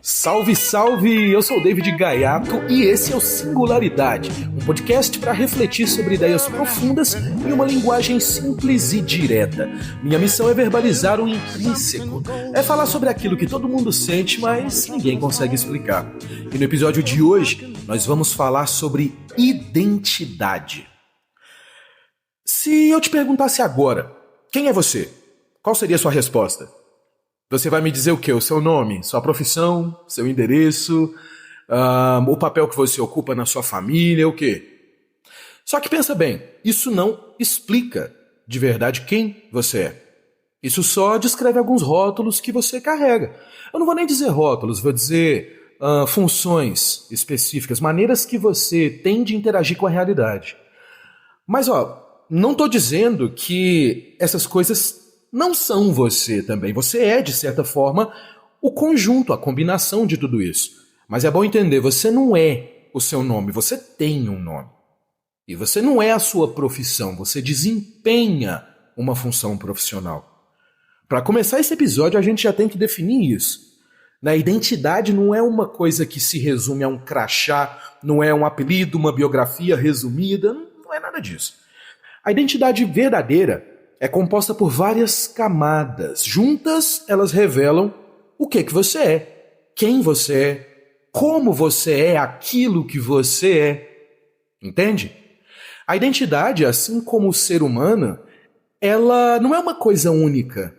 Salve, salve! Eu sou o David Gaiato e esse é o Singularidade, um podcast para refletir sobre ideias profundas em uma linguagem simples e direta. Minha missão é verbalizar o intrínseco, é falar sobre aquilo que todo mundo sente, mas ninguém consegue explicar. E no episódio de hoje, nós vamos falar sobre identidade. Se eu te perguntasse agora, quem é você? Qual seria a sua resposta? Você vai me dizer o quê? O seu nome, sua profissão, seu endereço, o papel que você ocupa na sua família, o quê? Só que pensa bem, isso não explica de verdade quem você é. Isso só descreve alguns rótulos que você carrega. Eu não vou nem dizer rótulos, vou dizer funções específicas, maneiras que você tem de interagir com a realidade. Mas não estou dizendo que essas coisas não são você também. Você é, de certa forma, o conjunto, a combinação de tudo isso. Mas é bom entender, você não é o seu nome, você tem um nome. E você não é a sua profissão, você desempenha uma função profissional. Para começar esse episódio, a gente já tem que definir isso. A identidade não é uma coisa que se resume a um crachá, não é um apelido, uma biografia resumida, não é nada disso. A identidade verdadeira é composta por várias camadas. Juntas, elas revelam o que você é, quem você é, como você é aquilo que você é. Entende? A identidade, assim como o ser humano, ela não é uma coisa única.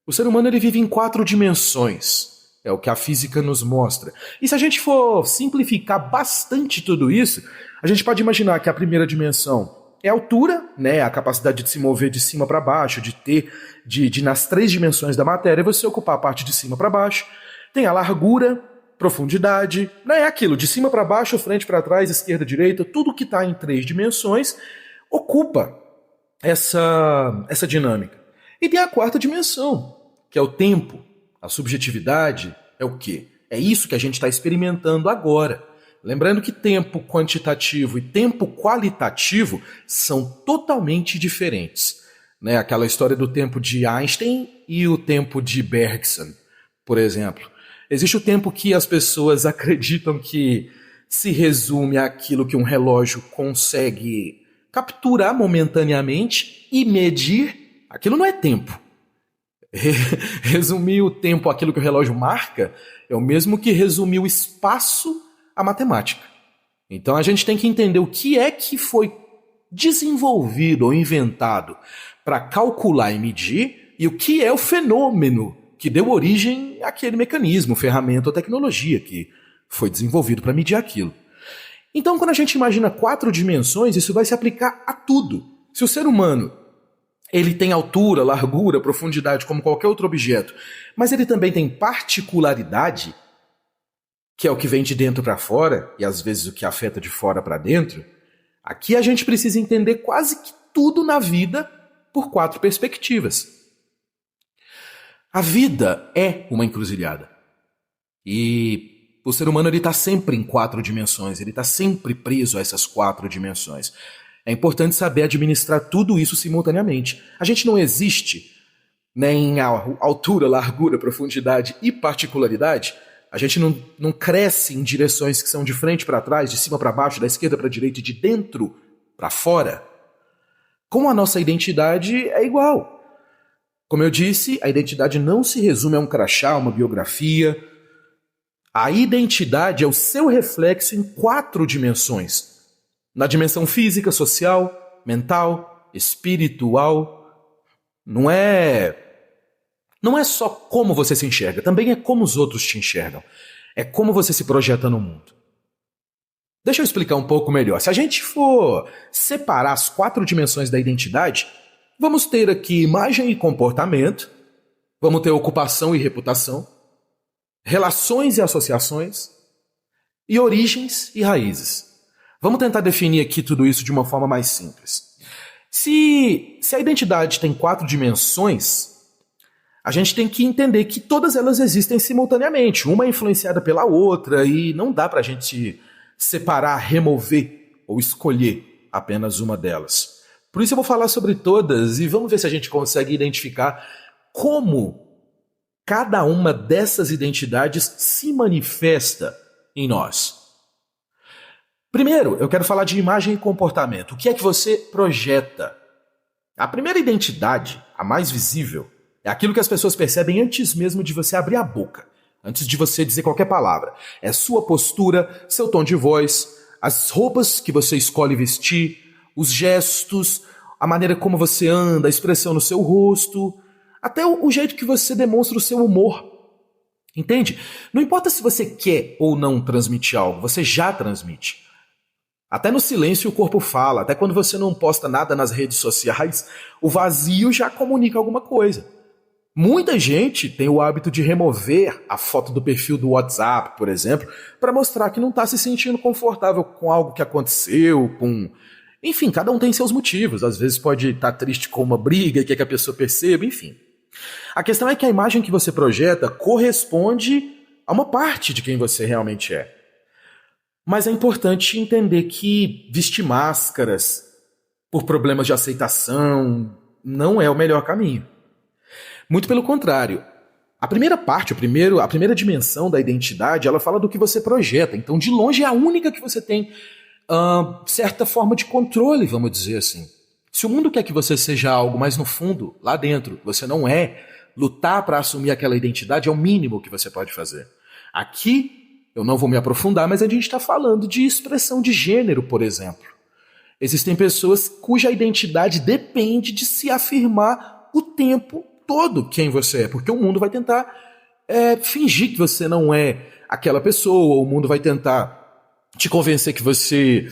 O ser humano ele vive em 4 dimensões. É o que a física nos mostra. E se a gente for simplificar bastante tudo isso, a gente pode imaginar que a primeira dimensão é a altura, né, a capacidade de se mover de cima para baixo, de nas 3 dimensões da matéria, você ocupar a parte de cima para baixo. Tem a largura, profundidade, né, é aquilo, de cima para baixo, frente para trás, esquerda, direita, tudo que está em 3 dimensões ocupa essa dinâmica. E tem a 4ª dimensão, que é o tempo, a subjetividade, é o quê? É isso que a gente está experimentando agora. Lembrando que tempo quantitativo e tempo qualitativo são totalmente diferentes. Né? Aquela história do tempo de Einstein e o tempo de Bergson, por exemplo. Existe o tempo que as pessoas acreditam que se resume àquilo que um relógio consegue capturar momentaneamente e medir. Aquilo não é tempo. Resumir o tempo àquilo que o relógio marca é o mesmo que resumir o espaço a matemática. Então a gente tem que entender o que é que foi desenvolvido ou inventado para calcular e medir e o que é o fenômeno que deu origem àquele mecanismo, ferramenta ou tecnologia que foi desenvolvido para medir aquilo. Então quando a gente imagina 4 dimensões, isso vai se aplicar a tudo. Se o ser humano ele tem altura, largura, profundidade como qualquer outro objeto, mas ele também tem particularidade, que é o que vem de dentro para fora, e às vezes o que afeta de fora para dentro, aqui a gente precisa entender quase que tudo na vida por 4 perspectivas. A vida é uma encruzilhada. E o ser humano está sempre em 4 dimensões, ele está sempre preso a essas 4 dimensões. É importante saber administrar tudo isso simultaneamente. A gente não existe nem em altura, largura, profundidade e particularidade. A gente não cresce em direções que são de frente para trás, de cima para baixo, da esquerda para a direita e de dentro para fora. Com a nossa identidade é igual. Como eu disse, a identidade não se resume a um crachá, uma biografia. A identidade é o seu reflexo em 4 dimensões. Na dimensão física, social, mental, espiritual. Não é só como você se enxerga, também é como os outros te enxergam. É como você se projeta no mundo. Deixa eu explicar um pouco melhor. Se a gente for separar as 4 dimensões da identidade, vamos ter aqui imagem e comportamento, vamos ter ocupação e reputação, relações e associações, e origens e raízes. Vamos tentar definir aqui tudo isso de uma forma mais simples. Se a identidade tem 4 dimensões, a gente tem que entender que todas elas existem simultaneamente. Uma é influenciada pela outra e não dá pra gente separar, remover ou escolher apenas uma delas. Por isso eu vou falar sobre todas e vamos ver se a gente consegue identificar como cada uma dessas identidades se manifesta em nós? Primeiro, eu quero falar de imagem e comportamento. O que é que você projeta? A primeira identidade, a mais visível, é aquilo que as pessoas percebem antes mesmo de você abrir a boca, antes de você dizer qualquer palavra. É sua postura, seu tom de voz, as roupas que você escolhe vestir, os gestos, a maneira como você anda, a expressão no seu rosto, até o jeito que você demonstra o seu humor. Entende? Não importa se você quer ou não transmitir algo, você já transmite. Até no silêncio o corpo fala, até quando você não posta nada nas redes sociais, o vazio já comunica alguma coisa. Muita gente tem o hábito de remover a foto do perfil do WhatsApp, por exemplo, para mostrar que não está se sentindo confortável com algo que aconteceu, com... Enfim, cada um tem seus motivos. Às vezes pode estar triste com uma briga e quer que a pessoa perceba, enfim. A questão é que a imagem que você projeta corresponde a uma parte de quem você realmente é. Mas é importante entender que vestir máscaras por problemas de aceitação não é o melhor caminho. Muito pelo contrário. A primeira parte, a primeira dimensão da identidade, ela fala do que você projeta. Então, de longe, é a única que você tem certa forma de controle, vamos dizer assim. Se o mundo quer que você seja algo, mas no fundo, lá dentro, você não é, lutar para assumir aquela identidade é o mínimo que você pode fazer. Aqui, eu não vou me aprofundar, mas a gente está falando de expressão de gênero, por exemplo. Existem pessoas cuja identidade depende de se afirmar o tempo todo quem você é, porque o mundo vai tentar fingir que você não é aquela pessoa, o mundo vai tentar te convencer que você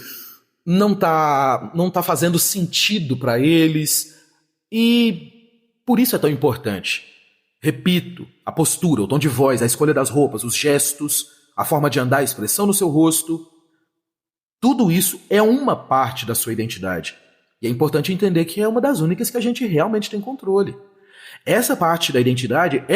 não tá fazendo sentido para eles, e por isso é tão importante. Repito, a postura, o tom de voz, a escolha das roupas, os gestos, a forma de andar, a expressão no seu rosto, tudo isso é uma parte da sua identidade. E é importante entender que é uma das únicas que a gente realmente tem controle. Essa parte da identidade é